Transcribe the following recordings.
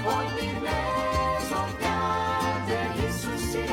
Օգնիր մեզ, ով դարձել Հիսուսի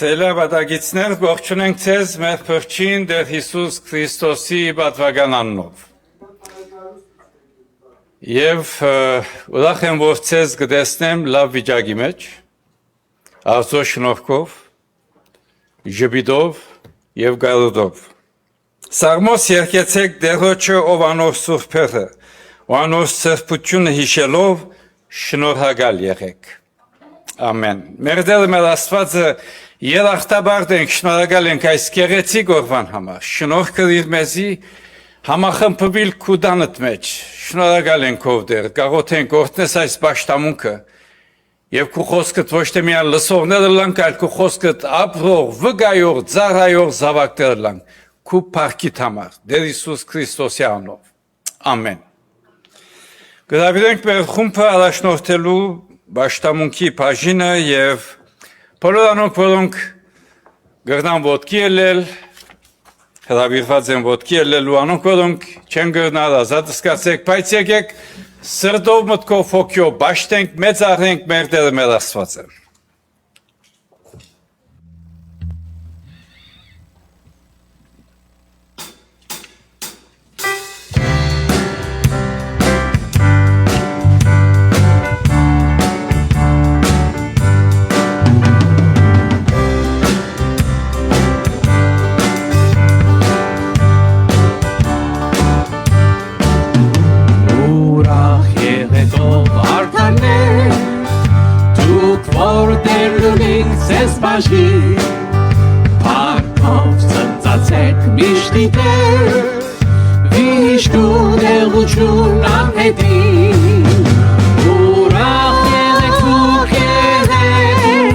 Սելավադագիցներ ողջունենք ձեզ մեր փրկին Տեր Հիսուս Քրիստոսի պատվական անունով։ Եվ ուրախ եմ, որ ձեզ կտեսնեմ լավ վիճակի մեջ, Աստծո շնորհքով, ժպիտով եւ գալուտով։ Սաղմոս երկեցեք Տերոջը, ով անոր սուրբերը, ու անոր սրբությունը հիշելով շնորհակալ եղեք։ Ամեն։ Մեր Տերը մեր Աստվածը երախտաբար ենք, շնորհակալ ենք այս գեղեցիկ օրվան համար։ Շնորհ կրիր մեզի համախմբվել քու տանդ մեջ։ Շնորհակալ ենք ով Տեր, գաղութենք օրհնես այս պաշտամունքը եւ քու խոսքդ ոչ թե միայն լսողները լանք, այլ քու խոսքդ ապրող, վկայող, ծառայող զավակներ լանք, քու փառքիդ համար, Տեր Հիսուս Քրիստոսի անունով։ Ամեն։ Գտավիրենք մեր խումբը առաջնորդելու Պաշտամունքի բաժինը եւ բոլոր անոնք, որոնք գրնան ոտքի ելել, հրավիրված են ոտքի ելելու անոնք, որոնք չեն գրնալ ազատ զգացեք, բայց եկեք սրտով մտքով հոգյով բաշտենք, մեծարենք մեր Տերը մեր Աստվածը։ Parkov ծնծացեք միշտի Տեր, վիշտուն եղություն անհետին, ուրախ եղեք դուք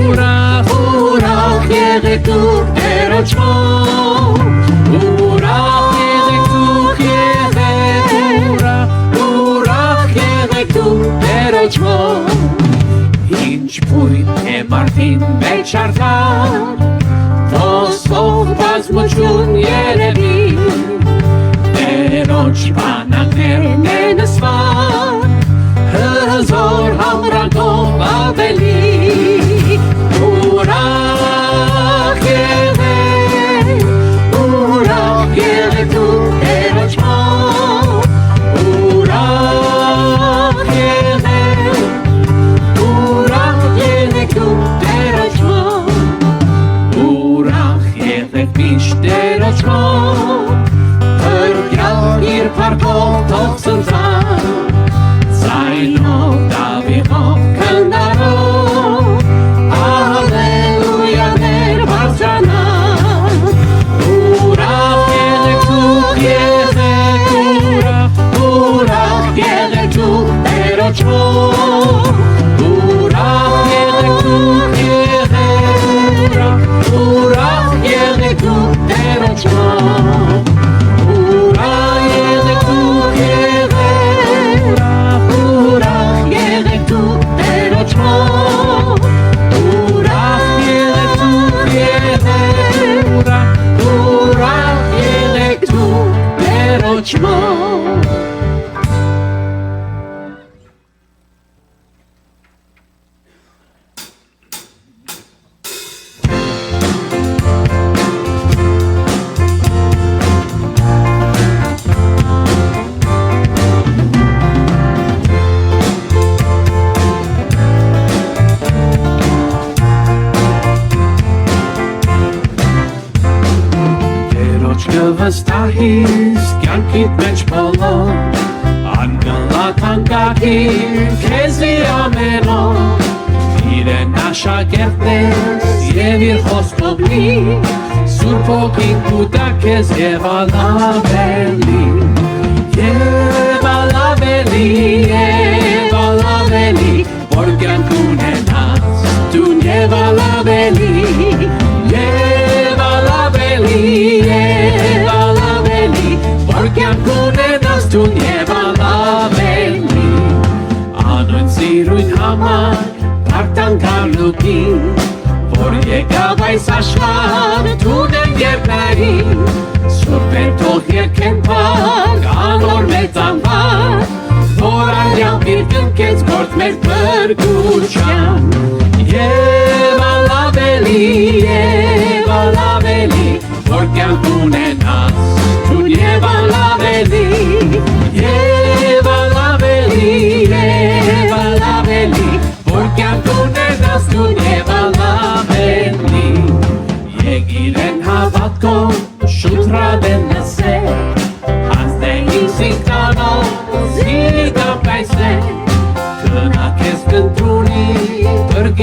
ուրախ եղեք դուք Տերոջով, ուրախ եղեք դուք ուրախ եղեք դուք Տերոջով, ինչ բույն է մարդին մեջ արդար, ոսկով բազմություն երևի, Տերոջ բանակներն են ասված, հզոր համրակով ավելի, ուրախ եղեք դուք Տերոջով, ուրախ եղեք դուք Տերոջով, ուրախ եղեք միշտ Տերոջով, փրկյալ իր փառքով թող ցնցան, ձայնով դավիղով քնարով, ալելույաներ բարձրանան, ուրախ եղեք դուք Տերոջով, ուրախ եղեք դուք Տերոջով, ուրախ եղեք դուք Տերոջով, ուրախ եղեք դուք Տերոջով։ Վստահիս կյանքիդ մեջ բոլոր, անգլատ անկակիր քեզի ամեն օր, իրեն աշակերտես և իր խոսքով լի, Սուրբ Հոգին կուտա քեզ և ալավելի, որ կյանք ունենաս, տուն և ալավելի, որ կյանք ունենաս տուն և ալավելի, անույն սիրույն համար փառք գալուկին, որ եկավ այս աշխարհ տունեն երկնային, Սուրբ են թող երգեն փառք անոր մեծ անվան, որ արյամբ իր կնքեց գործ մեր փրկության, և ալավելի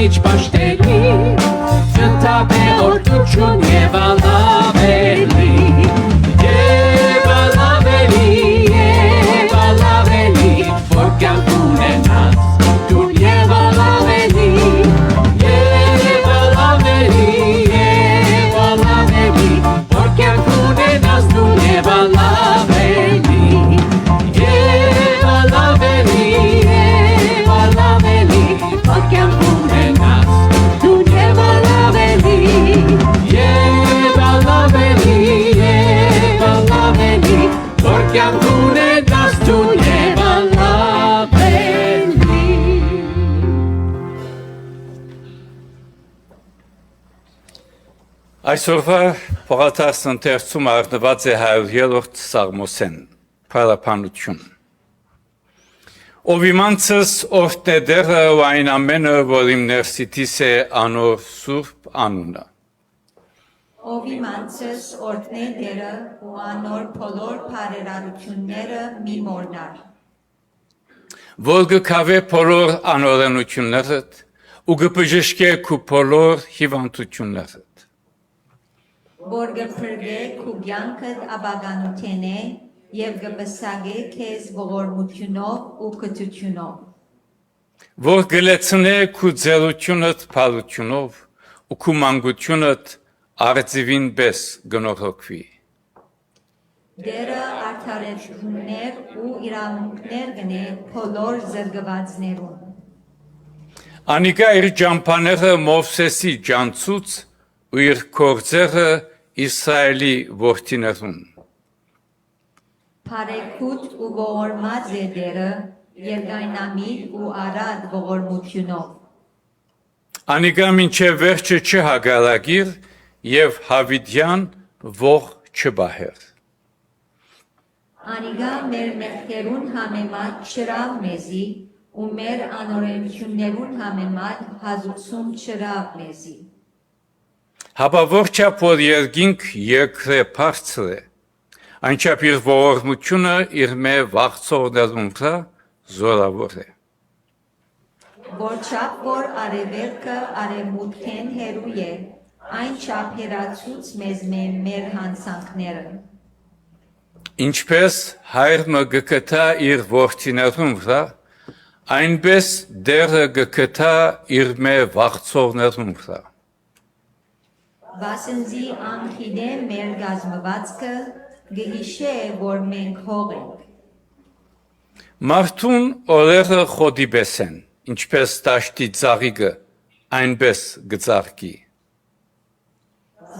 Աղիչ պաշտելի Չընդապե օրդություն և ալավելի Եվ ալավելի Որ կյանք ունենաս Դու և ալավելի Եվ ալավելի Որ կյանք ունենաս Դու և ալավելի Եվ ալավելի Որ կյանք ունենաս Դու և ալավելի Եվ ալավելի Որ կյանք ունենաս Դու և ալավելի Այսօրվա պողատարս ընթերցում արնված է 103-րդ Սաղմոսեն, պարապանություն։ Ով իմանցս օրհնեդերը ու այն ամենը, որ իմ ներսիտիս է անոր սուրբ անունը։ Ով իմանցս օրհնեդերը ու անոր բոլոր բարերարությունները մի մոռնար։ Որ գքավե բոլոր անօրենություններդ ու գբժշկե քու բոլոր հիվանդություններդ։ Որ գփրկե քու կյանքդ աբականութենե և գպսագե քեզ ողորմությունով ու կթությունով։ Որ գլեցնե քու ձեռությունդ փալությունով ու քու մանկությունդ արձիվին պես գնորհոքվի։ Դերը արդարեցումներ ու իրավունքներ գնե բոլոր զրկվածներուն։ Անիկա իր ճամփաները Մովսեսի ջանցուց ու իր կորձերը Իսրայելի որդիներուն։ Փարեքուտ ու ողորմած է դերը երկայնամիտ ու արատ ողորմությունով։ Անիկա մինչև վերջը չհագարագիր և հավիդյան ող չբահեր։ Անիգա մեր մեղքերուն համեմատ չրավ մեզի ու մեր անօրենություններուն համեմատ հազուցում չրավ մեզի։ Հապա որչափ որ երկինք երկրե բարձր է, այնչափ իր ողորմությունը իր մե վաղցողներուն վրա զորավոր է։ Որչափ որ արևելքը արևմուտքեն հեռու է, այնչափ հեռացուց մեզ մեր հանցանքները։ Ինչպես հայրը գկթա իր որդիներուն վրա, այնպես դերը գկթա իր մե վաղցողներուն վրա։ Վասնզի անքիդե մեր գազմվածքը գհիշե, որ մենք հող ենք։ Մարդուն օրերը խոդի պես են, ինչպես տաշտի ծաղիկը, այնպես գծաղկի։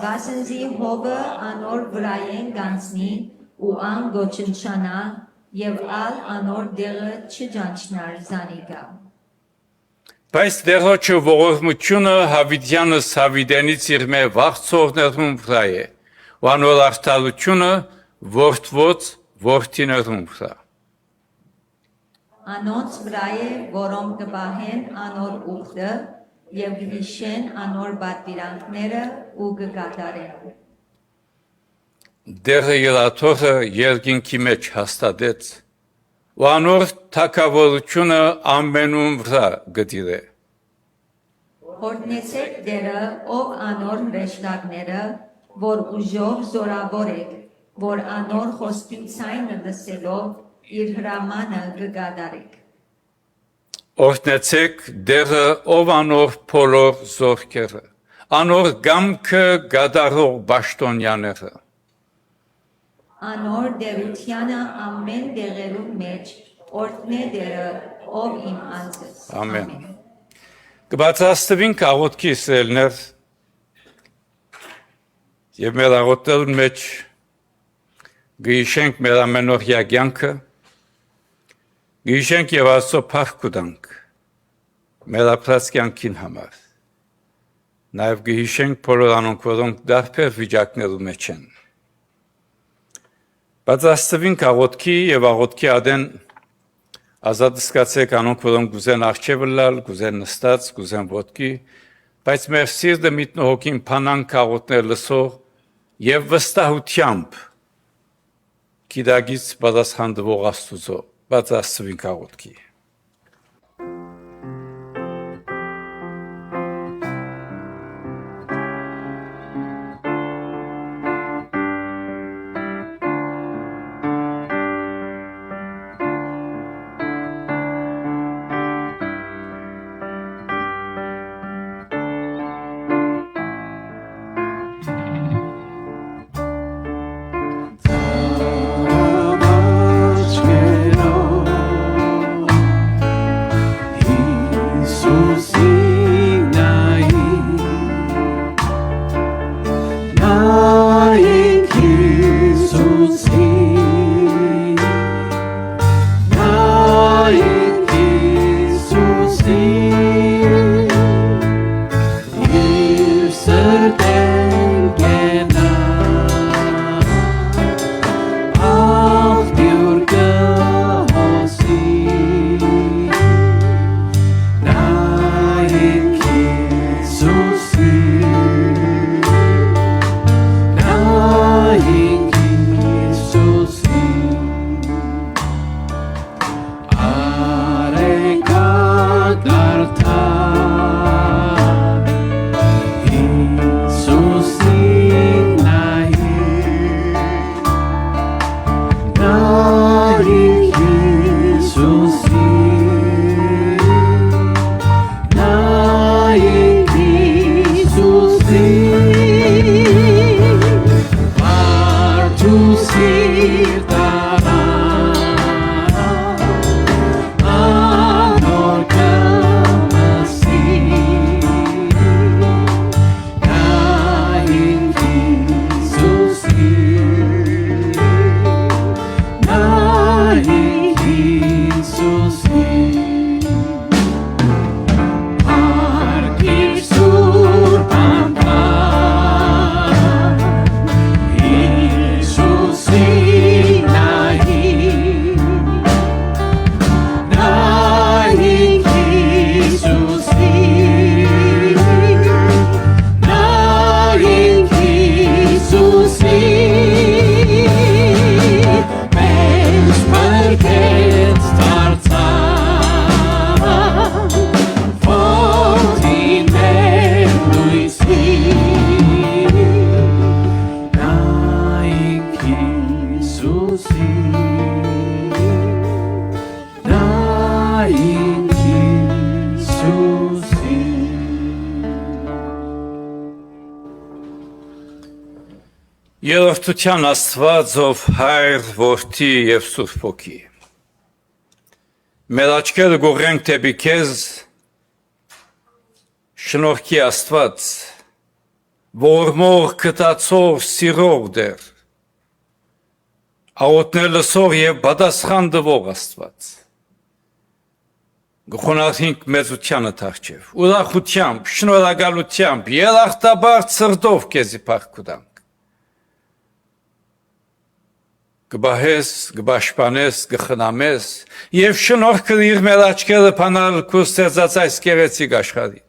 Վասնզի հողը անոր վրայեն գանցնի ու ան գոչնչանա և ալ անոր դեղը չջանչնար զանիգա։ Բայց դեղոչը ողորմությունը հավիդյանս հավիդենից իր մե վաղցողներուն վրա է, ու անոր արդարությունը որդվոց որդիներուն վրա։ Անոնց վրա է, որոնք կպահեն անոր ուխտը և գհիշեն անոր պատվիրանքները ու կկատարեն։ Դերը յրաթողը երկինքի մեջ հաստատեց, ու անոր թագավորությունը ամենուն վրա գտիրե։ Օրհնեցեք դերը, ով անոր հրեշտակները, որ ուժով զորավոր եք, որ անոր խոստույցայինը լսելով իր հրամանը կկատարեք։ Օրհնեցեք դերը, ով անոր բոլոր զորքերը, անոր գամքը գադարող բաշտոնյաները։ Անոր դերությանը ամեն դեղերուն մեջ օրհնե դերը, ով իմ անձս։ Ամեն։ Կբացաստվին աղոթքի Իսրայելներ և մեր աղոթներուն մեջ գհիշենք մեր ամենօրյա կյանքը, գհիշենք և Աստծո փառք կտանք մեր ապրած կյանքին համար։ Նաև գհիշենք բոլոր անոնք, որոնք դարբեր վիճակներու մեջ են։ Բացաստվին աղոթքի և աղոթքի ադեն ազատ սկացեք անոնք, որոնք գուզեն արջևը լալ, գուզեն նստած, գուզեն ոտքի, բայց մեր սիրտը միտնողոքին փանանք աղոթներ լսող և վստահությամբ գիտագից պատասխանվող Աստուծո, բացաստվին աղոթքի։ 나의 예수님 나의 예수님 말투시 따라 아널 감았시 나의 예수님 나의 예수님 밝힐 술밤밤 예수님 나의 예수님 나의 예수님 Mens starta Fortine Luisi Naik Jesusi Naik Jesusi Երրորդության Աստվածով Հայր, Որդի եւ Սուրբ Հոգի։ Մեր աչքերը գողենք դեպի քեզ, շնորհքի Աստված, ողորմող կտացող սիրող դեր, աղոթներ լսող եւ պատասխան տվող Աստված։ Գխոնարհինք մեծությանդ Արչեւ, ուրախությամբ, շնորհակալությամբ, երախտաբար սրտով քեզի փառք տանք։ Գբահես, գբաշխանես, գխնամես եւ շնորհ կրիր մեր աչքերը փանալ քո ստեղծած այս գեղեցիկ աշխարհի։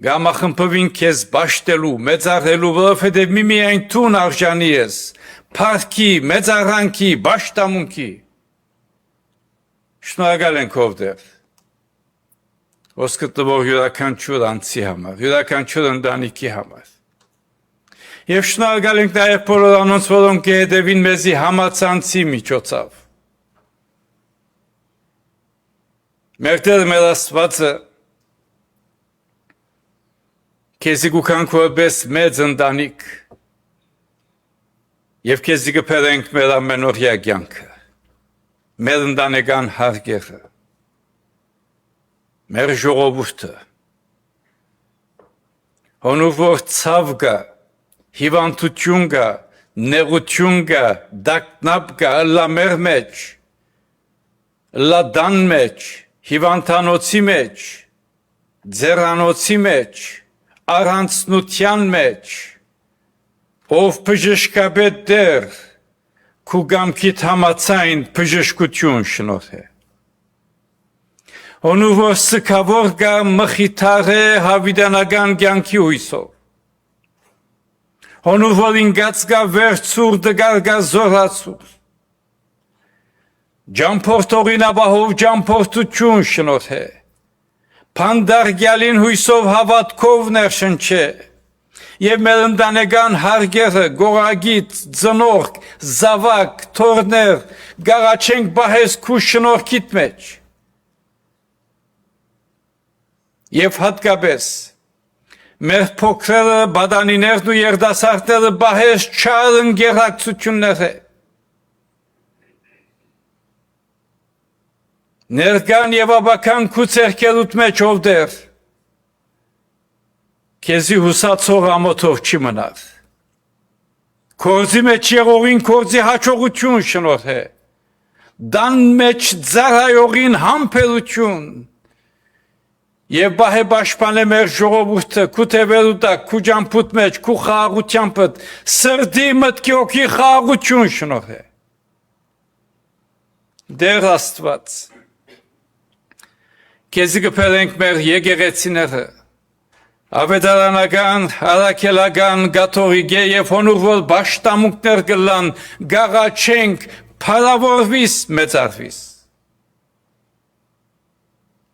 Գամախմբվին քեզ բաշտելու, մեծարելու, որովհետեւ միմիայն դու արժանի ես, փառքի, մեծարանքի, բաշտամունքի։ Շնորհակալ ենք ով դեր։ Ոսկտվող յուրաքանչյուր անձի համար, յուրաքանչյուր ընտանիքի համար։ Եվ շնորհակալ ենք նաև բոլոր անոնց, որոնք կհետևին մեզի համացանցի միջոցով։ Մեր Տեր մեր Աստվածը քեզի գուքանք որպես մեծ ընտանիք եւ քեզի կփերենք մեր ամենօրյա կյանքը, մեր ընտանեկան հարգերը, մեր ժողովուրդը, հոնուր որ ցավ կա, հիվանդություն կա, նեղություն կա, դակնապ կա, ըլլա մեր մեջ, ըլլա դան մեջ, հիվանդանոցի մեջ, ձերանոցի մեջ, առանցնության մեջ, ով բժշկաբեդ դեր, քու գամքիդ համացայն բժշկություն շնորհե։ Հոնուր որ սքավոր կա մխիթար է հավիտենական կյանքի հույսով։ Հոնուր որ ինգած կա վերցուր դգարգա զորացուր։ Ջամփորդ օրինաբահով ջամփորդություն շնորհե։ Փանդարգյալին հույսով հավատքով ներշնչե։ Եվ մեր ընտանեկան հարգերը, գորագիտ, ծնորք, զավակ, թորներ, գարաչենք բահես քու շնորհքիդ մեջ։ Եվ հատկապես մեր փոքրերը, բադանիներն ու երդասարտները բահես չար ընկերակցություններ է։ Ներկան եւ աբական քու ցերկերուտ մեջ ով դեր։ Քեզի հուսացող ամոթով չի մնար։ Կորձի մեջ եղողին կորձի հաջողություն շնորհե։ Դան մեջ ծառայողին համբերություն։ Եվ բահե պաշտպան է մեր ժողովուրդը, քու թևերու տակ, քու ջամփուտ մեջ, քու խաղաղությամբ, սրտի մտքի օքի խաղաղություն շնորհե։ Դեր Աստված, քեզի կփերենք մեր եկեղեցիները, ավետարանական, առաքելական, կաթողիկե եւ հոնուր որ պաշտամունքներ կլան, գաղաչենք, փառավորվիս, մեծարվիս։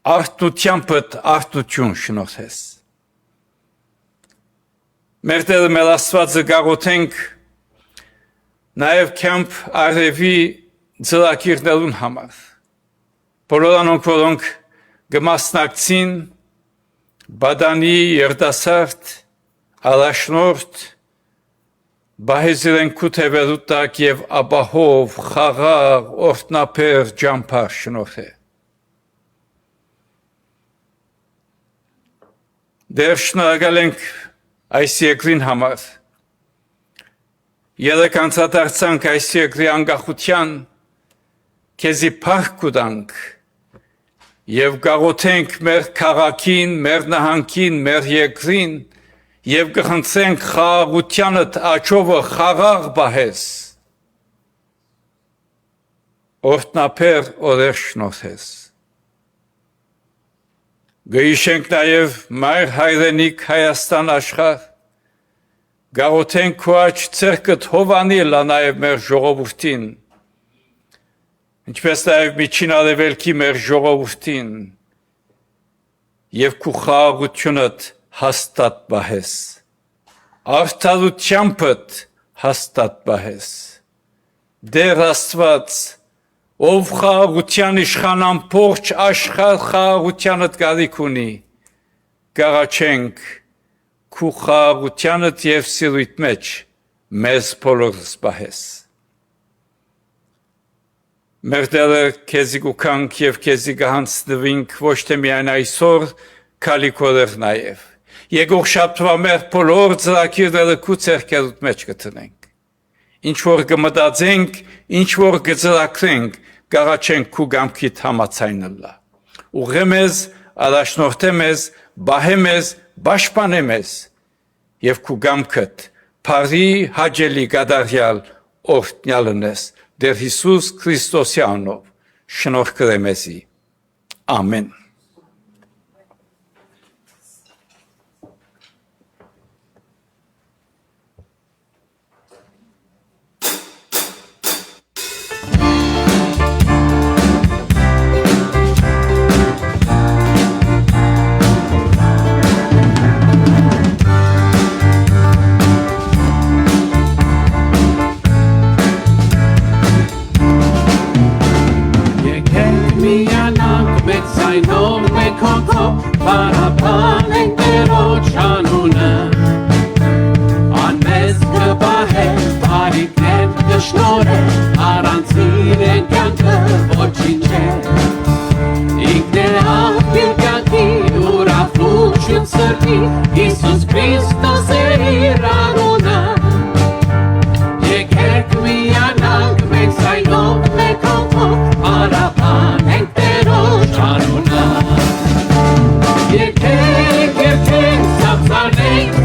Արտությամբ արտություն շնորհես։ Մեր Տերը մեր Աստվածը գաղութենք նաև կյանք արևի ծրագիրներուն համար։ Բոլոր անոնք, որոնք կմասնակցին բադանի երդասարդ, առաջնորդ, բահեզիրեն կութևերու տակ և աբահով, խաղաղ, օրտնապեր, ջամփար շնորհե։ Դեռ շնորհակալ ենք այս երկրին համար։ Երեք անդրադարձանք այս երկրի անկախության, քեզի փառք կտանք և գաղութենք մեր քաղաքին, մեր նահանգին, մեր երկրին և կխնդրենք խաղաղությանդ աճովը խաղաղ բահես, օրտնապեր օրեր շնորհես։ Գհիշենք նաև մայր հայրենիք Հայաստան աշխարհ, գաղութենք քո աջ ձեռքդ հովանիլ նաև մեր ժողովուրդին, ինչպես նաև միջին արևելքի մեր ժողովուրդին և քո խաղաղությունդ հաստատ բահես, արդարությանդ հաստատ բահես, Դեր Աստված, ով խաղաղության իշխան ամբողջ աշխարհ խաղաղությանդ կարիք ունի, կառաջենք քո խաղաղությանդ և սիրույթ մեջ մեզ բոլորս բահես։ Մեր Տերը քեզի կուքանք և քեզի կհանձնվենք ոչ թե միայն այսօր, քալիքորեր նաև։ Եկող շաբթվա մեր բոլոր ծրագիրները քո ձեռքերուդ մեջ կդնենք։ Ինչ որ կմտածենք, ինչ որ կծրագրենք, կառաջենք քո կամքիդ համաձայնելա։ Ուղղե մեզ, առաջնորդե մեզ, բահե մեզ, պաշտպանե մեզ և քո կամքդ փառի հաճելի կատարյալ օրհնյալ ունես Դեր Հիսուս Քրիստոսի անունով շնորհ կրե մեզի։ Ամեն։ Iisus Hristos eranuna Եկեք միանանք մենք սայնով մեկ հոգով Արաբանենք Տերոջ անունը Եկեք, ծափծանենք,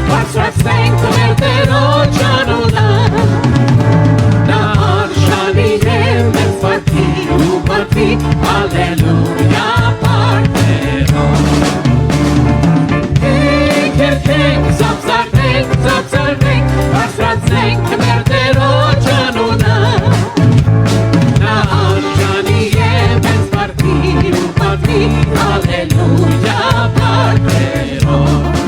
բարձրացնենք մեր Տերոջ անունը Նա արժանի է մեզ վարդի ու պատվի Հալելույա Տերոջ Ծափծանենք, բարձրացնենք մեր Տերոջ անունը Նա արժանի է մեզ վարդի ու պատվի Հալելույա Տերոջ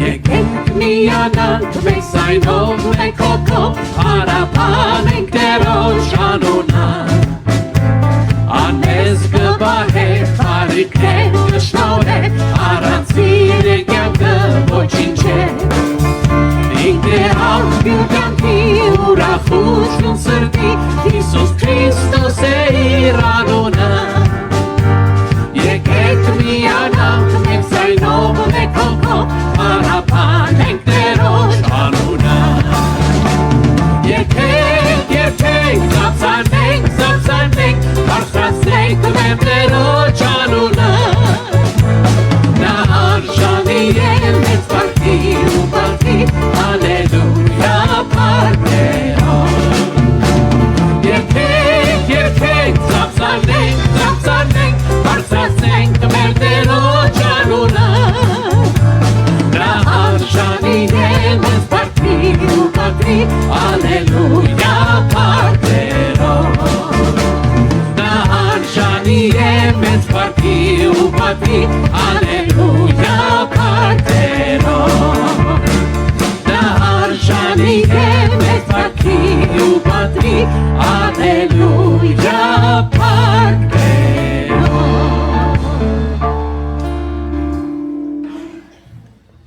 Եկենք միանանք մենք սայնով մեկ հոգով Հարաբանենք Տերոջ անունը Անեզ կբահե խարիքներ կշնորհե Առանցին է կյանքը ոչինչ է Ինքն է աղբյուր կյանքի ուրախություն սրտի Հիսուս Քրիստոս է իր անունը Եկեք միանանք մենք ձայնով մեկ հոգով Հարաբանենք Տերոջ անունը Եկեք, ծափծանենք, բարձրացնենք մեր Տերոջ անունը Նա արժանի է մեզ վարդի ու պատվի Հալելույա Տերոջ Եկեք, ծափծանենք, բարձրացնենք մեր Տերոջ անունը Նա արժանի է մեզ վարդի ու պատվի Հալելույա Տերոջ Նա արժանի է մեզ վարդի ու պատվի Հալելույա Տերոջ Նա արժանի է մեզ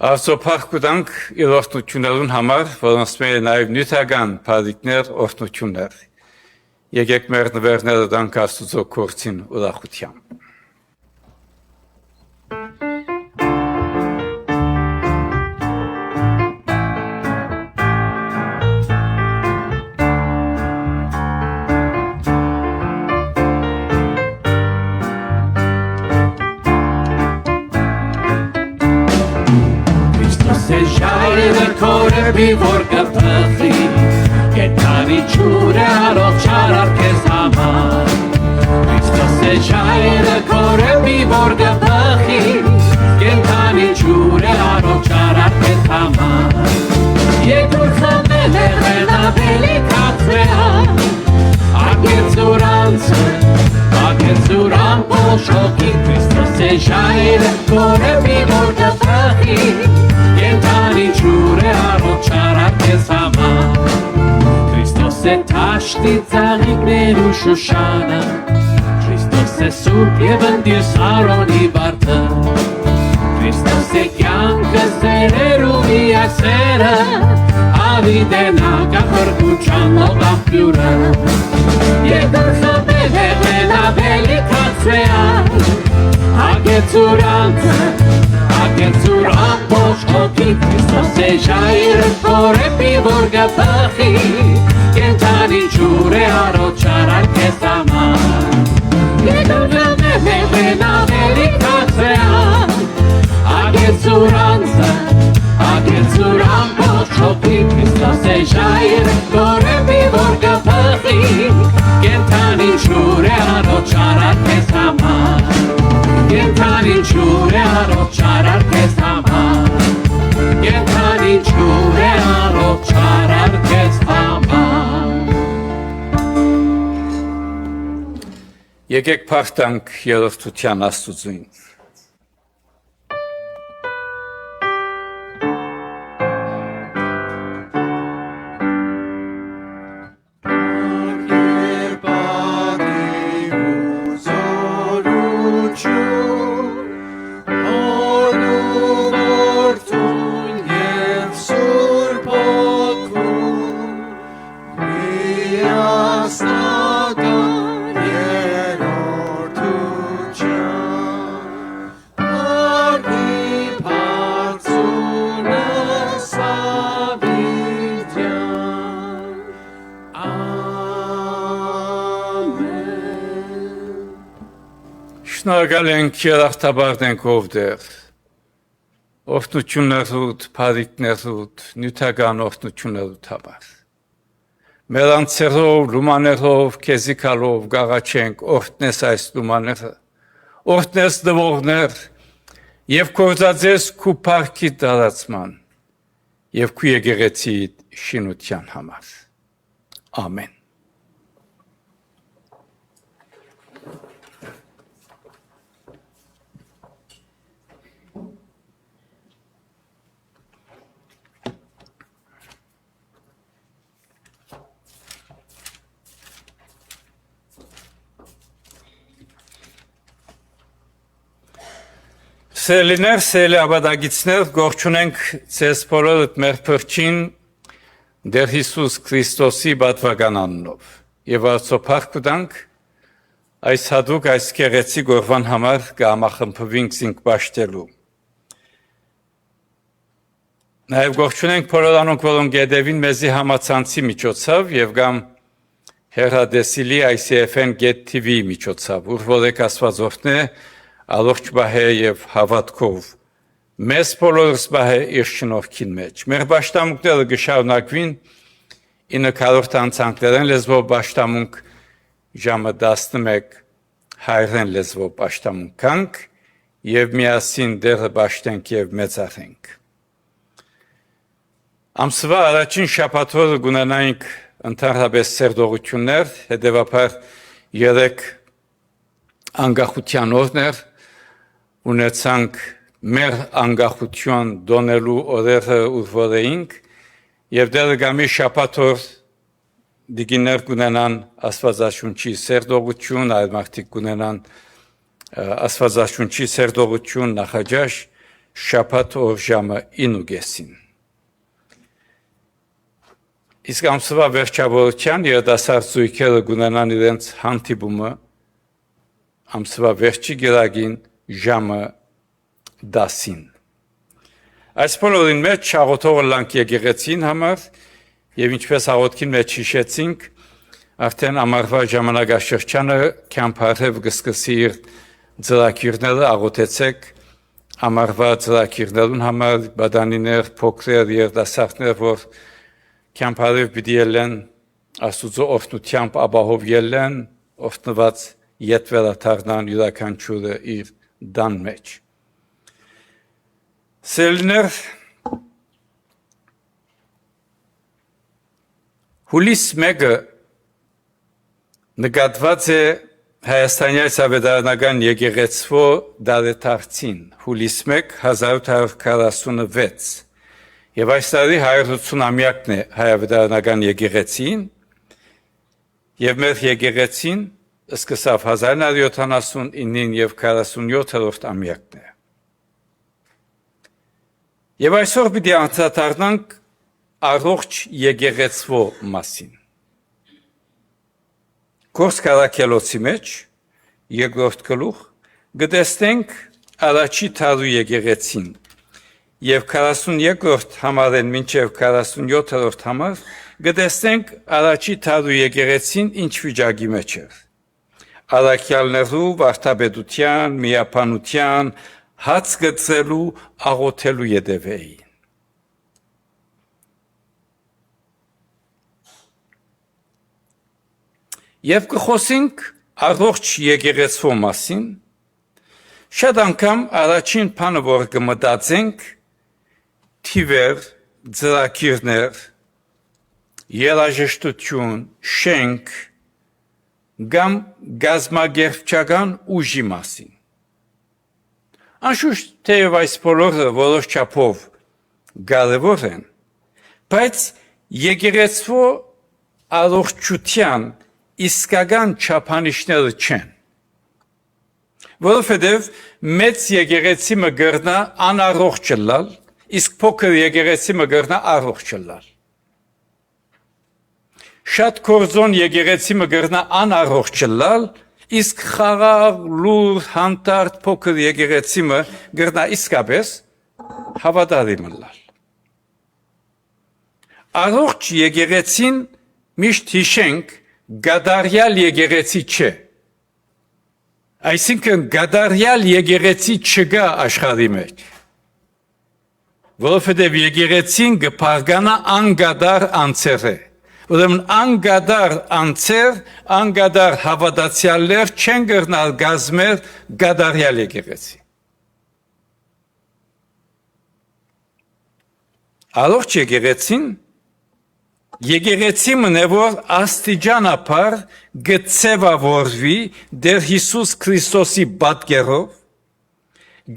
Արծոփախ կուտանք իր օրհնություններուն համար, որոնց մեր նաև նյութական բարիքներ, օրհնություններ։ Եկեք մեր նվերները տանք Աստծո գործին ուրախությամբ։ Jayre kore bivor gafchi Ketani chure arov charar kezama Christos se jayre kore bivor gafchi Ketani chure arov charar kezama Yekur khamele rena velikatrea Agetzuran poshoki Christos se jayre kore bivor gafchi Ketani chure arov charar kezama Christos se tashti zagigneru Shoshana Christos se surp yevendir saroni barta Christos se kyanka sereru viasera Avidena gafarkuchan logapyura Yegur khamele vena velikatsvea Agetzuran poshoki Christos se jayre kore bivor gafchi Ketani chure arov charar kezama Yegur khamele vena velikatsvea Agetzuran poshoki Christos se jayre kore bivor gafchi Ketani chure arov charar kezama Ketani chure arov charar kezama Ketani chure arov charar kezama Եկեք փախտանք երրորդության Աստծուն։ Շնորհակալ ենք երախտաբար ենք ով դեր, օրհնություններուդ, բարիքներուդ, նյութական օրհնություններուդ համար։ Մեր անձերով, լումաներով, քեզի կալով գաղաչենք օրհնես այս լումաները, օրհնես դվողներ եւ կործածես քու փառքի տարածման եւ քու եկեղեցի շինության համար։ Ամեն։ Սելիներ, սելի աբադագիցներ, գողջունենք ձեզ բոլորդ մեր փրկին Դեր Հիսուս Քրիստոսի բատվական անունով եւ արծոփախ կուտանք այս հadouk այս կեղեցի գորվան համար կամախմբվինք զինք բաշտելու նաեւ գողջունենք բոլոր անոնք որոնք գեդևին մեզի համացանցի միջոցով եւ գամ հերադեսիլի ICFN.TV միջոցով ուր որեք Աստված օրհնե Ալորջ բահե եւ հավատքով մեզ բոլորս բահե իր շնորհքին մեջ մեր բաշտամունքները գշարունակվին 9-րդ անցանքներեն լեզվով բաշտամունք ժամը 11 հայրեն լեզվով բաշտամունքանք եւ միասին դերը բաշտենք եւ մեծարենք ամսվա առաջին շաբաթօրը գունենայինք ընդհանրապես սերտողություններ հետեւաբար 3 անկախության օրներ ունեցանք մեր անկախություն դոնելու օրերը ուրվորեինք եւ դեռ գամի շաբաթօր դիգիներ կունենան աստվածաշունչի սերտողություն այլ մարդիկ կունենան աստվածաշունչի սերտողություն նախաճաշ շաբաթ օր ժամը 9:30։ Իսկ ամսվա վերջավորության երիտասարդ զույգերը կունենան իրենց հանդիպումը ամսվա վերջի գիրագին ժամը 10-ին։ Այս բոլորին մեջ աղոթողը լանք եկեղեցին համար եւ ինչպես աղոթքին մեջ հիշեցինք, արդեն ամառվա ժամանակաշրջանը կամփարև կսկսի իր ծրագիրները աղոթեցեք ամառվա ծրագիրներուն համար բադանիներ, փոքրեր, երիտասարդներ, որ կամփարև պիտի ելեն Աստուծո օրհնությամբ ապահով ելեն, օրհնված յետվերաթարնան յուրաքանչյուրը իր դան մեջ։ Սելներ հուլիս 1-ը նկատված է Հայաստանի Սավետարանական եկեղեցու դարեթարցին, հուլիս 1 1846 եւ այս տարի 180-ամյակն է Հայաստանական եկեղեցին եւ մեր եկեղեցին սկսավ 1979-ին եւ 47-րդ ամյակն է։ Եվ այսօր պիտի անդրադառնանք առողջ եկեղեցու մասին։ Գործ Կարաքելոցի մեջ երկրորդ գլուխ գտեսնենք առաջի թարու եկեղեցին եւ 42-րդ համարեն մինչեւ 47-րդ համար գտեսնենք առաջի թարու եկեղեցին ինչ վիճակի մեջ էր։ Առաքյալներու վարդապետության, միապանության, հաց գծելու, աղոթելու յետևեին։ Եվ կխոսենք առողջ եկեղեցու մասին, շատ անգամ առաջին բանը, որ կմտածենք, թիվեր, ծրագիրներ, երաժշտություն, շենք, կամ գազմագերբչական ուժի մասին։ Անշուշտ թեև այս բոլորը որոշ չափով կարևոր են, բայց եկեղեցու առողջության իսկական չափանիշները չեն, որովհետև մեծ եկեղեցի մը կրնա անառողջ լալ, իսկ փոքր եկեղեցի մը կրնա առողջ լալ։ Շատ կորձոն եկեղեցի մը կրնա անառողջ լալ, իսկ խաղաղ, լուր, հանդարտ փոքր եկեղեցի մը կրնա իսկապես հավատարիմ լալ։ Առողջ եկեղեցին միշտ հիշենք գադարյալ եկեղեցի չէ։ Այսինքն գադարյալ եկեղեցի չկա աշխարհի մեջ։ Որովհետև եկեղեցին կփարգանա անգադար անձեր է։ Ուրեմն անգադար անձեր, անգադար հավատացյալներ չեն կրնալ գազմել գադարյալ եկեղեցի։ Առողջ եկեղեցին եկեղեցի մնե որ աստիճանաբար գծևավորվի դեր Հիսուս Քրիստոսի պատկերով,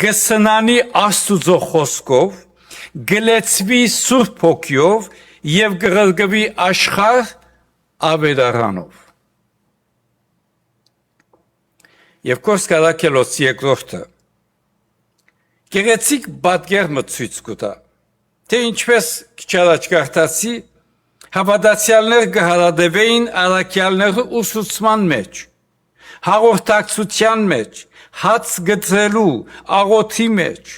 գսնանի Աստուծո խոսքով, գլեցվի Սուրբ Հոգիով եւ գրգվի աշխարհ ավետարանով։ Եվ Գործ Կարաքելոց երկրորդը գեղեցիկ պատկերմը ցույց կտա, թե ինչպես քիչ առաջ կարդացի հավատացյալներ կհարադեվեին առաքյալները ուսուցման մեջ, հաղորդակցության մեջ, հաց գծելու, աղոթի մեջ,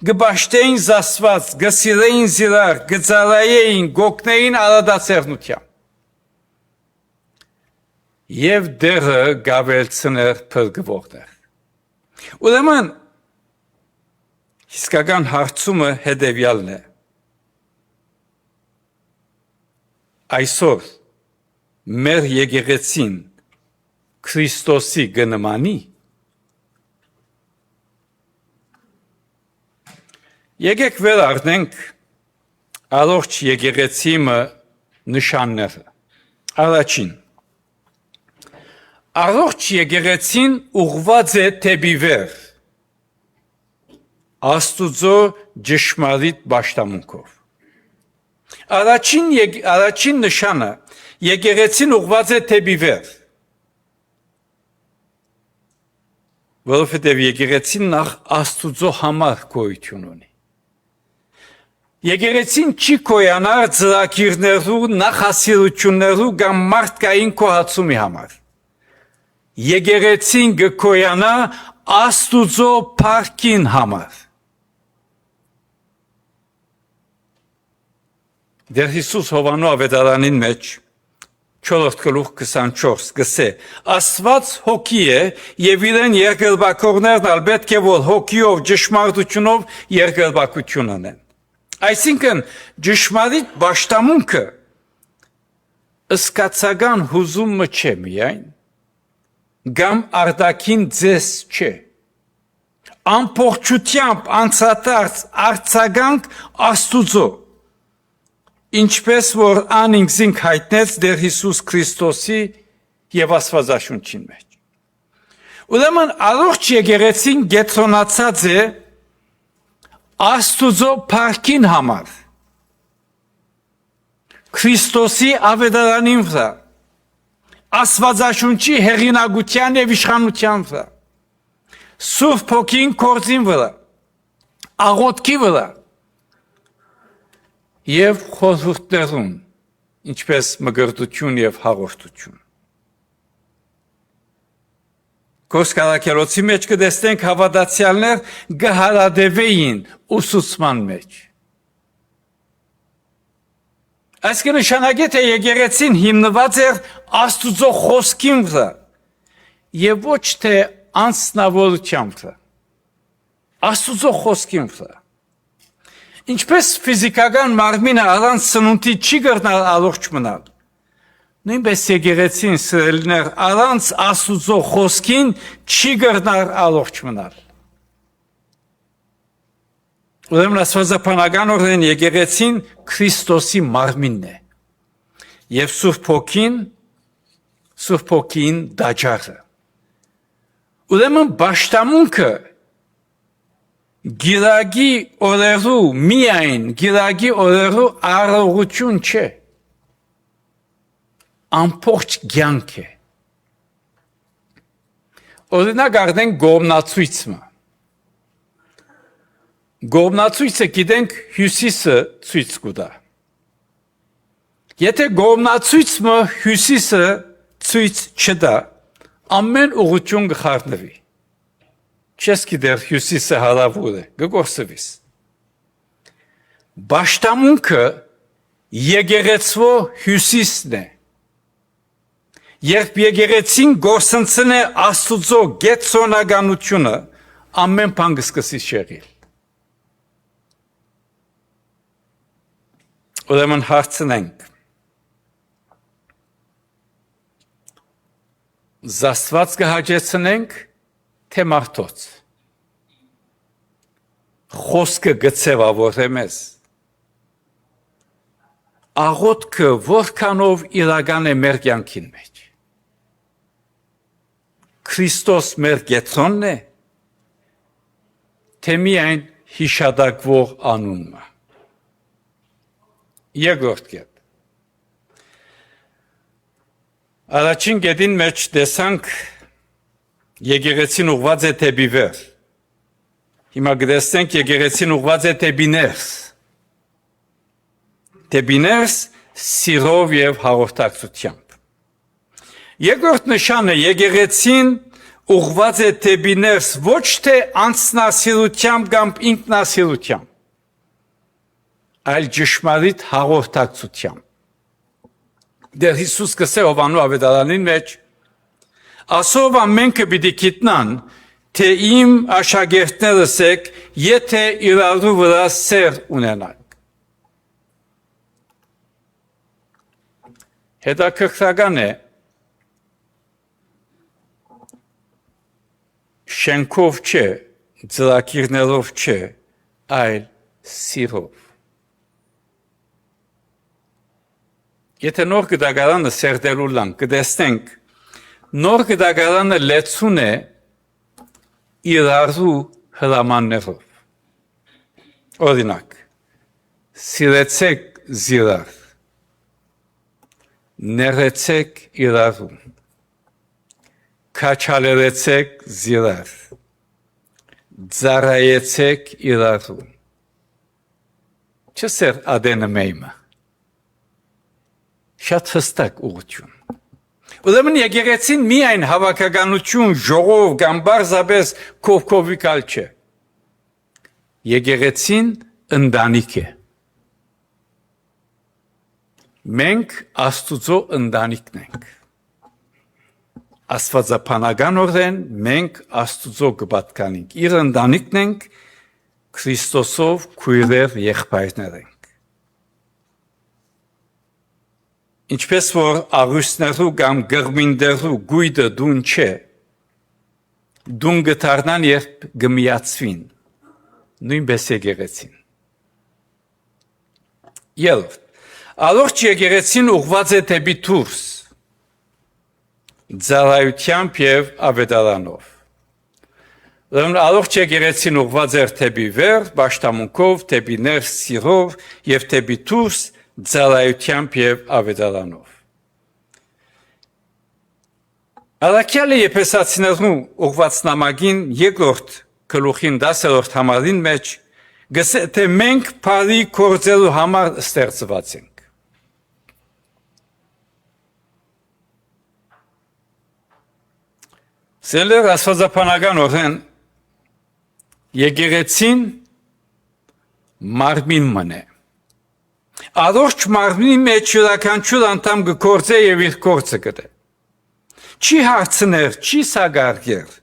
գբաշտեին զասված, գսիրեին զիրար, գծարայեին, գոկնեին արադացերնությամբ։ Եվ դերը գավելցներ պրգվողներ։ Ուրեմն, իսկական հարցումը հետևյալն է։ Այսօր մեր եկեղեցին Քրիստոսի գնմանի։ Եկեք վեր առնենք առողջ եկեղեցի նշանները։ Առաջին, առողջ եկեղեցին ուղղված է դեպի վեր, Աստուծո ճշմարիտ պաշտամունքով։ Առաջին նշանը եկեղեցին ուղղված է դեպի վեր։ որովհետև եկեղեցին նախ Աստուծո համար գոյություն ունի։ Եկեղեցին չի կոյանար ծրագիրներու, նախասիրություններու կամ մարդկային կոհացումի համար։ Եկեղեցին կոյանա Աստուծո փառքին համար։ Դեր Հիսուս Հովանու ավետարանին մեջ 4:24 գսե Աստված հոգի է եւ իրեն երկրպագորներն ալ պետք է որ հոգիով ճշմարտությունով երկրպագություն անեն։ Այսինքն ճշմարիտ պաշտամունքը ըսկացական հուզումը չէ միայն, կամ արտաքին ձես չէ։ Ամբողջությամբ անցած արձագանք Աստուծո, ինչպես որ անինքզինք հայտնեց Տեր Հիսուս Քրիստոսի եւ Աստվածաշունչին մեջ։ Ուրեմն առողջ եկեղեցին գետրոնացած է Աստուծո փառքին համար, Քրիստոսի ավետարանին վրա, Աստվածաշունչի հեղինակության եւ իշխանության վրա, Սուրբ Հոգին կորձին վրա, աղոթքի վրա եւ խորհուրդներուն, ինչպես մգրտություն եւ հաղորդություն։ Կոսկարակերոցի մեջ կտեսնենք հավատացյալներ գահարադեվեին ուսուցման մեջ։ Այս կնշանակե թե եկեղեցին հիմնված էր Աստուծո խոսքին վրա եւ ոչ թե անձնավորության վրա։ Աստուծո խոսքին վրա։ Ինչպես ֆիզիկական մարմինը առանց սնունդի չի կրնալ առողջ մնալ, նույնպես եկեղեցին սիրելիներ առանց Աստուծո խոսքին չի կրնալ առողջ մնալ։ Ուրեմն աստվածաբանական օրեն եկեղեցին Քրիստոսի մարմինն է եւ Սուրբ Հոգին դաջարը։ Ուրեմն պաշտամունքը գիրագի օրերու միայն գիրագի օրերու առողջություն չէ, ամբողջ կյանք է։ Օրինակ առնենք գոմնացույցը։ Գոմնացույցը գիտենք հյուսիսը ցույց կտա։ Եթե գոմնացույցը հյուսիսը ցույց չտա, ամեն ուղղություն կխառնվի։ Չես գիտեր հյուսիսը հարավուր է, կգործվիս։ Պաշտամունքը եկեղեցվո հյուսիսն է։ Երբ եկեղեցին գործընծն է Աստուծո գետրոնականությունը, ամեն բան կսկսի շեղել։ Ուրեմն հարցնենք. Զաստված կհաջեցնենք, թե մարդոց։ Խոսքը գծևավոր է մեզ։ Աղոթքը որքանով իրական է մեր կյանքին մեջ։ Քրիստոս մեր գետրոնն է, թե միայն հիշադակվող անունը։ Երկրորդ կետ։ Առաջին կետին մեջ տեսանք եկեղեցին ուղված է թեպի վեր։ Հիմա գտեսնենք եկեղեցին ուղված է թեպի ներս։ Թեպի ներս սիրով եւ հաղորդակցությամբ։ Երկրորդ նշանը եկեղեցին ուղված է թեպի ներս ոչ թե անձնասիրությամբ կամ ինքնասիրությամբ, այլ ճշմարիտ հաղորդակցությամբ։ Դեր Հիսուս կսե Հովանու ավետարանին մեջ ասով ամենքը պիտի գիտնան, թե իմ աշակերտներս եք, եթե իրարու վրա սեր ունենանք։ Հետաքրքրական է, շենքով չէ, ծրագիրներով չէ, այլ սիրով։ Եթե նոր գդագարանը սերդելու լան, կտեսնենք, նոր գդագարանը լեցուն է իրարու հրամաններով։ Օրինակ, սիրեցեք զիրար, ներեցեք իրարու, քաչալերեցեք զիրար, ծառայեցեք իրարու։ Չսեր ադենը մեյմը։ Շատ հստակ ուղղություն։ Ուրեմն եկեղեցին միայն հավաքականություն, ժողով կամ բարձրապես կողքովիկալ չէ։ Եկեղեցին ընտանիք է։ Մենք Աստուծո ընտանիքն ենք։ Աստվածապանականորեն մենք Աստուծո կպատկանենք։ Իր ընտանիքն ենք, Քրիստոսով քույրեր եղբայրներ ենք։ Ինչպես որ աղյուսներու կամ գղմինդերու գույդը դուն չէ, դուն գտարնան երբ գմիացվին, նույնպես եկեղեցին։ Ելվ, ալորջ եկեղեցին ուղված է դեպի դուրս, ծառայությամբ և ավետարանով։ Ալորջ եկեղեցին ուղված էր դեպի վեր, պաշտամունքով, դեպի ներս սիրով և դեպի դուրս, ծառայությամբ և ավետարանով։ Առաքյալը Եփեսացիներու ուղված նամակին երկրորդ գլուխին 10-րդ համարին մեջ գսե թե մենք բարի գործելու համար ստեղծված ենք։ Սելեր աստվածապանականորեն եկեղեցին մարմին մնե։ Առողջ մարմնի մեջ յուրաքանչյուր անդամ գործե եւ իր գործը կտե։ Չի հարցներ, չի սագարգեր։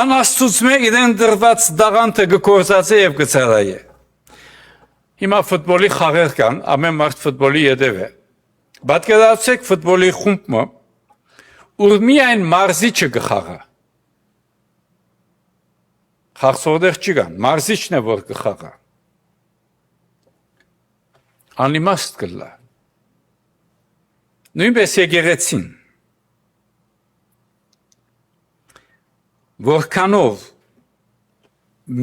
Անաստուծմե իրեն դրված դաղանթը գործածե եւ գծարայե։ Հիմա ֆուտբոլի խաղեր կան, ամեն մարդ ֆուտբոլի ետև է։ Պատկերացրեք ֆուտբոլի խումբը, ուր միայն մարզիչը կխաղա։ Խաղացողներ չկան, մարզիչն է որ կխաղա։ Անիմաստ կլա։ Նույնպես եկեղեցին, որքանով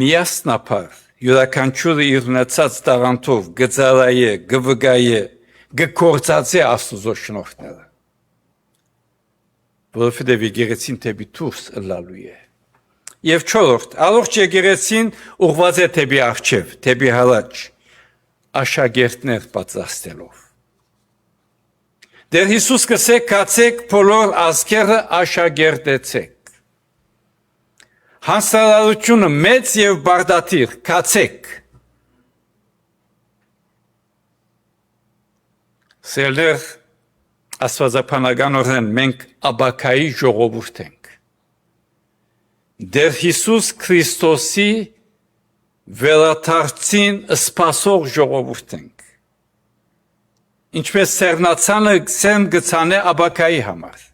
միասնապար յուրաքանչյուրը իր ունեցած տաղանդով գծարայե, գվգայե, գկործածե Աստուծո շնորհները։ Որովհետև եկեղեցին դեպի դուրս ըլլալու է։ Եվ չորրորդ, առողջ եկեղեցին ուղղված է դեպի առջև, դեպի առաջ, աշակերտներ պատրաստելով։ Դեր Հիսուս կսե կացեք բոլոր ազգերը աշակերտեցեք։ Հանձնարարությունը մեծ եւ բարդատիր, կացեք։ Սելեր աստվածապանականորեն մենք աբակայի ժողովուրդ ենք։ Դեր Հիսուս Քրիստոսի վերադարձին սպասող ժողովուրդ ենք։ Ինչպես սերնացանը սեն գցանե աբակայի համար։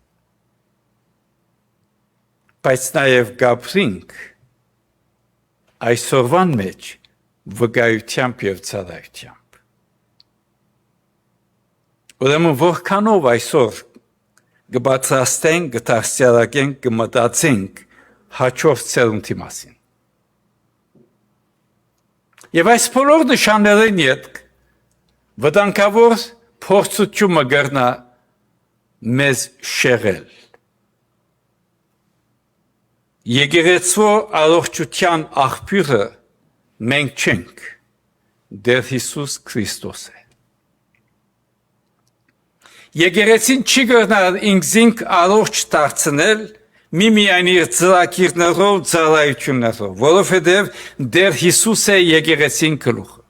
Բայց նաև գաբրինք այսօրվան մեջ վկայությամբ և ծառայությամբ։ Ուրեմն որքանով այսօր կբացրաստենք, կդաստիարակենք, կմտածենք հաջորդ սերունդի մասին։ Եվ այս բոլոր նշաններին ետք վտանգավոր փորձությունը կգրնա մեզ շեղել։ Եկեղեցու առողջության աղբյուրը մենք չենք, դեր Հիսուս Քրիստոս է։ Եկեղեցին չի կրնար ինքզինք առողջ դարձնել միմիայն իր ծրագիրներով, ծառայություններով, որովհետև դեր Հիսուս է եկեղեցին գլուխը։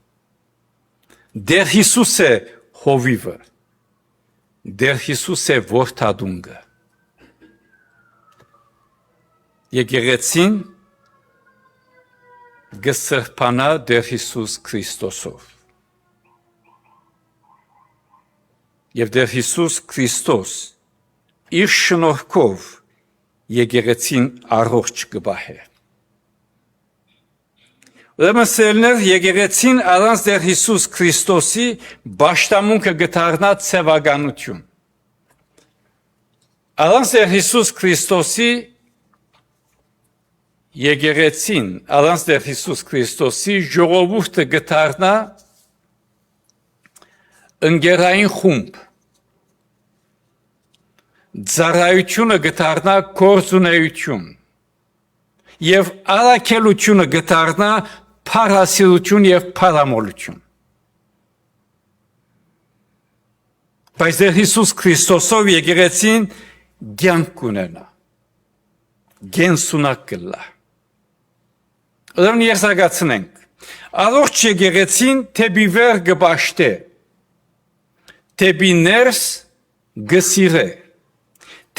Դեր Հիսուս է հովիվը։ Դեր Հիսուս է որդադունգը։ Եկեղեցին գսրբանա դեր Հիսուս Քրիստոսով։ Եվ դեր Հիսուս Քրիստոս իր շնորհքով եկեղեցին առողջ կպահե։ Ուրեմն սերներ եկեղեցին առանց դեր Հիսուս Քրիստոսի պաշտամունքը կդառնա ցեղականություն։ Առանց դեր Հիսուս Քրիստոսի եկեղեցին, առանց դեր Հիսուս Քրիստոսի ժողովուրդը կդառնա ընկերային խումբ։ ծառայությունը գտարնա գործունեություն եւ առաքելությունը գտարնա փառասիրություն եւ փառամոլություն։ Բայց դեր Հիսուս Քրիստոսով եկեղեցին կյանք ունենա, գենսունակ կլա։ Ուրեմն երզագացնենք, առողջ եկեղեցին թեպի վեր գպաշտե, թեպի ներս գսիրե,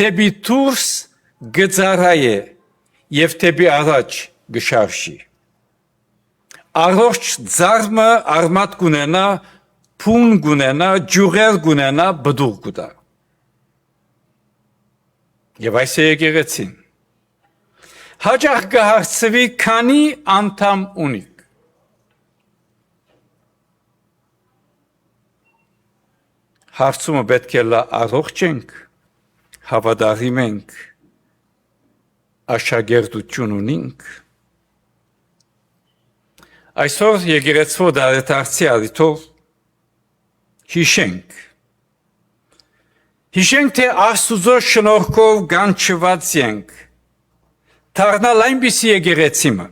թեպի դուրս գծարայե եւ թեպի առաջ գշարժի։ Առողջ ծառմը արմատ կունենա, փուն գունենա, ջուղեր գունենա, բդուղ գուտա։ Եվ այս է եկեղեցին։ Հաճախ կհարցվի քանի անդամ ունիք։ Հարցումը պետք է լա առողջ ենք, հավատալիք ենք, աշակերտություն ունենք։ Այսօր եկեղեցու դարեդարձի առիթով հիշենք, թե Աստուծո շնորհքով գանչված ենք, դառնալ այնպիսի եկեղեցիմը,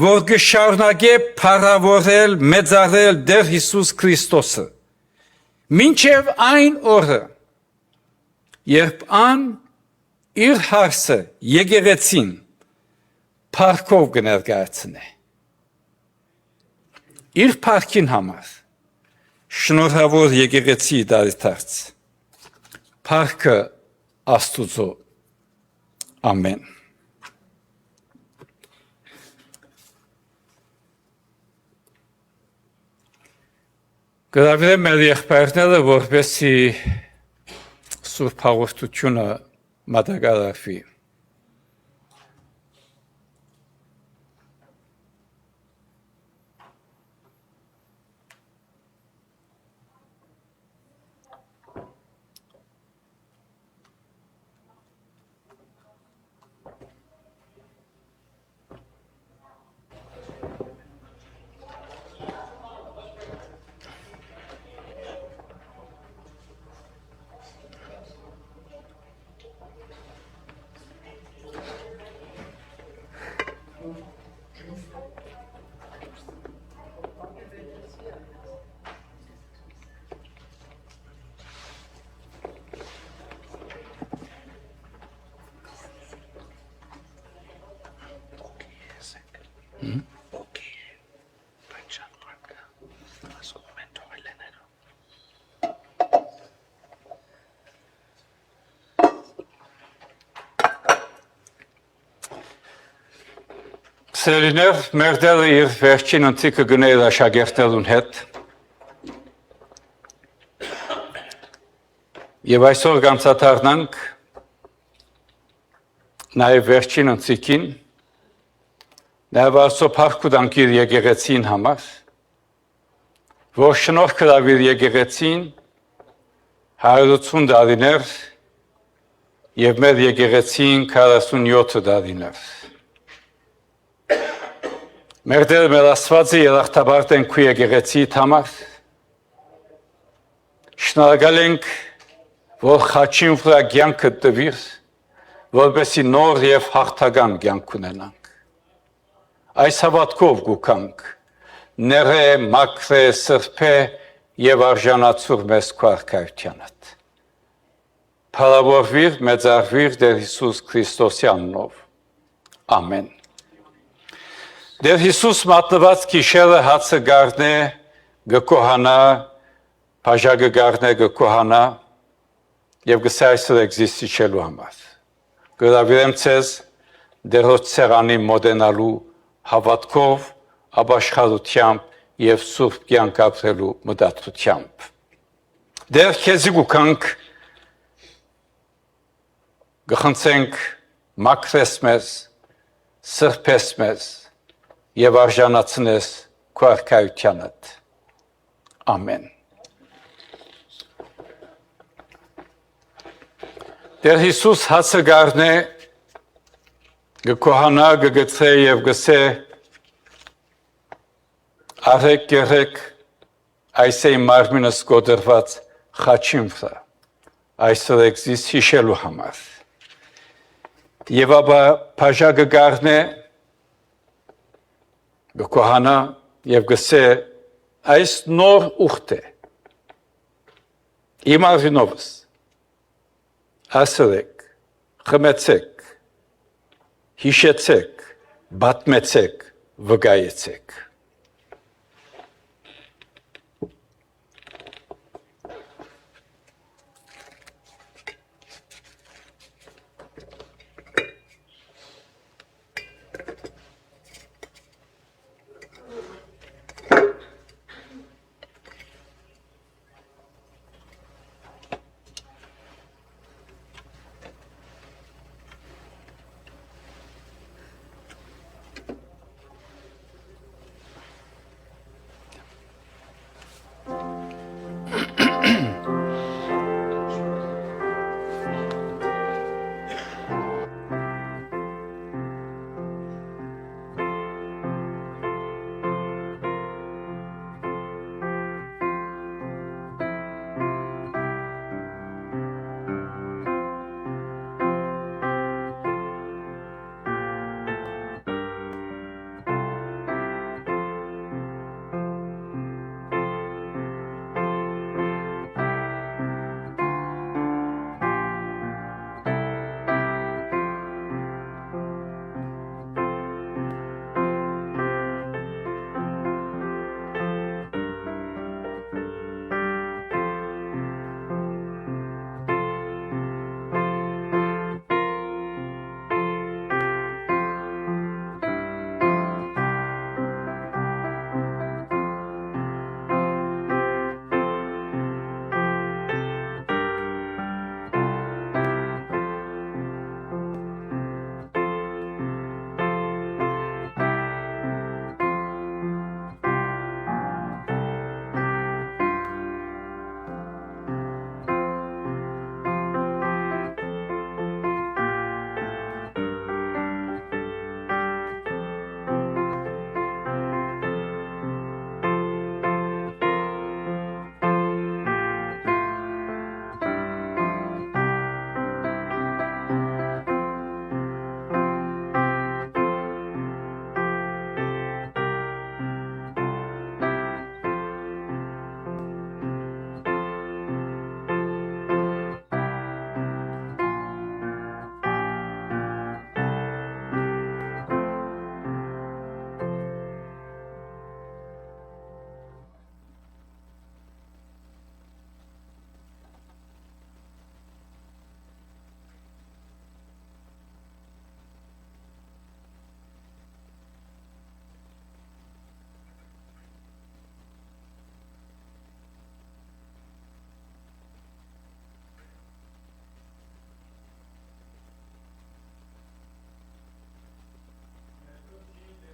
որ կշարունակե փառավորել, մեծարել Տեր Հիսուս Քրիստոսը, մինչև այն օրը, երբ ան իր հարսը եկեղեցին փառքով կներկայացնե։ Իր փառքին համար շնորհավոր եկեղեցի դարիթարց, փառքը Աստուծո, ամեն։ Գրավեմ մեր եղբայրները, որպեսզի Սուրբ հաղորդությունը մատակարարվի։ Սերիներ մեր դերը իր վերջին ընթրիքը գներ աշակերտելուն հետ եւ այսօր գամցաթարնանք նաեւ վերջին ընթրիկին նաեւ ասո փառք իր եկեղեցին համար որ շնորհ կրավ իր եկեղեցին 180 տարիներ եւ մեր եկեղեցին 47 տարիներ Մեր դեր մեր Աստվածի երախտաբարդ ենք քու եկեղեցի համար շնորհակալ ենք որ խաչին վրա կյանքը տվիր որպեսզի նոր եւ հաղթական կյանք ունենանք այս հավատքով գուքանք ները մաքրե սրբե եւ արժանացուր մեզ քու արքայությանդ Փառավորվիր մեծարվիր Տեր Հիսուս Քրիստոսի անունով ամեն Դեր Հիսուս մատնված կիշերը հացը գարնե, գկոհանա, բաժագը գարնե, գկոհանա, և գսե այսր էգզիստիչելու համար։ Գրավիրեմ ձեզ դերոց սեղանի մոդենալու հավատքով, ապաշխարությամբ և սուրբ կյանք ապրելու մտադրությամբ։ Դեր քեզի գուքանք գխնցենք մաքրես մեզ, սրբես մեզ, եւ արժանացնես քո արքայությանդ ամեն Դեր Հիսուս հացը գարնե գկոհանա գգցե եւ գսե արեք գերեք այսեի մարմինս կոդրված խաչին վրա այսօր էքզիս հիշելու համար։ Եվ ապա փաշակը գարնե գոհանա եւ գսե այս նոր ուխտ է իմ արժինովս ասեք խմեցեք հիշեցեք բատմեցեք վգայեցեք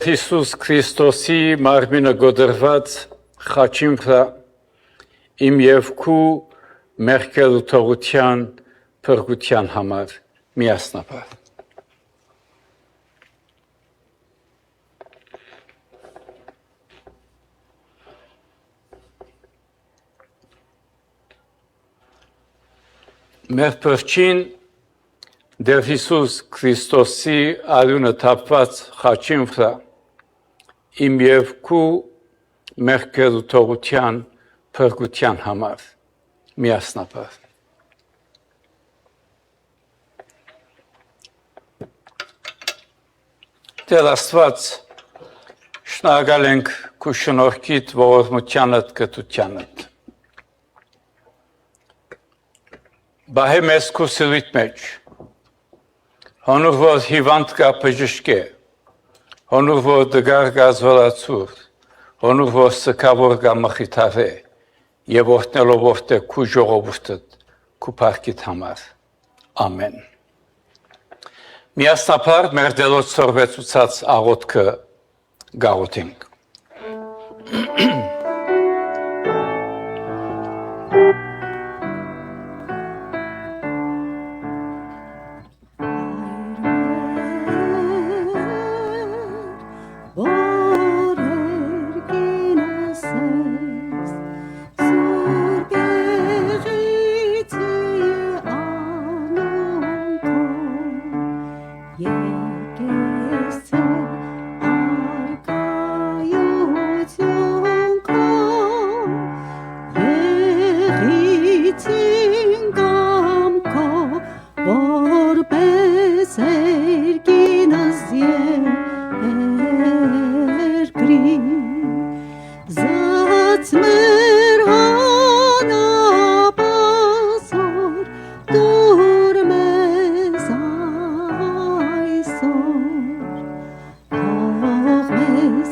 Հիսուս Քրիստոսի մարմինը գոդրված խաչին վրա իմ եւ քու մեղքելու թողության փրկության համար միասնաբար մեր փրկին դեր Հիսուս Քրիստոսի արյունը թափված խաչին վրա իմ եւ քու մեղքելու թողության փրկության համար միասնաբար Տեր Աստված շնորհակալ ենք քու շնորհքիդ ողորմությանդ կտությանդ Բահե մեզ քու սիրույթ մեջ Հոնոր որ հիվանդ կա բժշկե Հոնոր որ դգար կա զորացուր Հոնոր որ սքավոր կա մխիթարե Եվ օրհնելով որտե քու ժողովուրդդ քու փառքիդ համար ամեն Միասնաբար մեր դելոց սորվեցուցած աղոթքը գաղութենք Սուրբ Եղեցի դուր մեզ այսօր, թող մեզ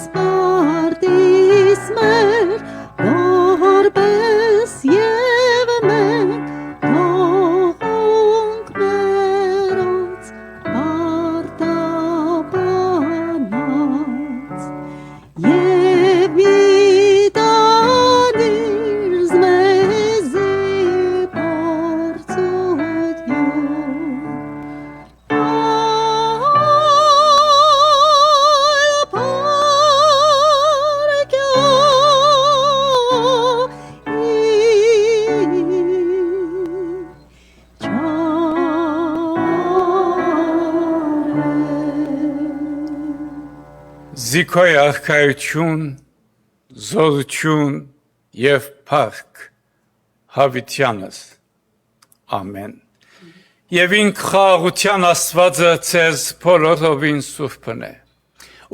սպարտիս մեր, որպես և մենք թողունք մերոց պարտապանած, և մի տանիր զմեզի փորձություն, Զիքոյ արքայություն, զորություն և փառք Հավիտյանս, ամեն։ Եվ ինք խաղաղության Աստվածը ձեզ բոլորովին սուրբն է,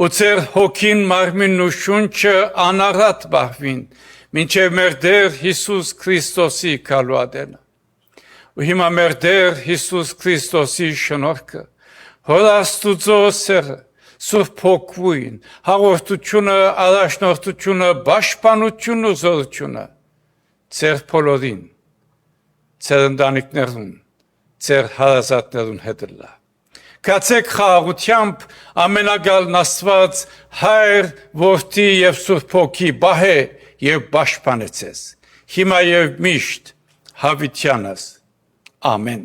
ու ձեր հոգին, մարմինն ու շունչը անառատ բահվին, մինչև մեր Տեր Հիսուս Քրիստոսի գալուադենը։ Ու հիմա մեր Տեր Հիսուս Քրիստոսի շնորհքը, Հոր Աստուծո սերը, Սուրբ Հոգին, հաղորդությունը, առաջնորդությունը, պաշտպանությունն ու զորությունը ձեր բոլորին, ձեր ընտանիքներուն, ձեր հարազատներուն հետ լա։ Կացեք խաղաղությամբ ամենագալն Աստված Հայր, Որդի և Սուրբ Հոգի բահե և պաշտպանե ձեզ, հիմա և միշտ Հավիտյանս, ամեն։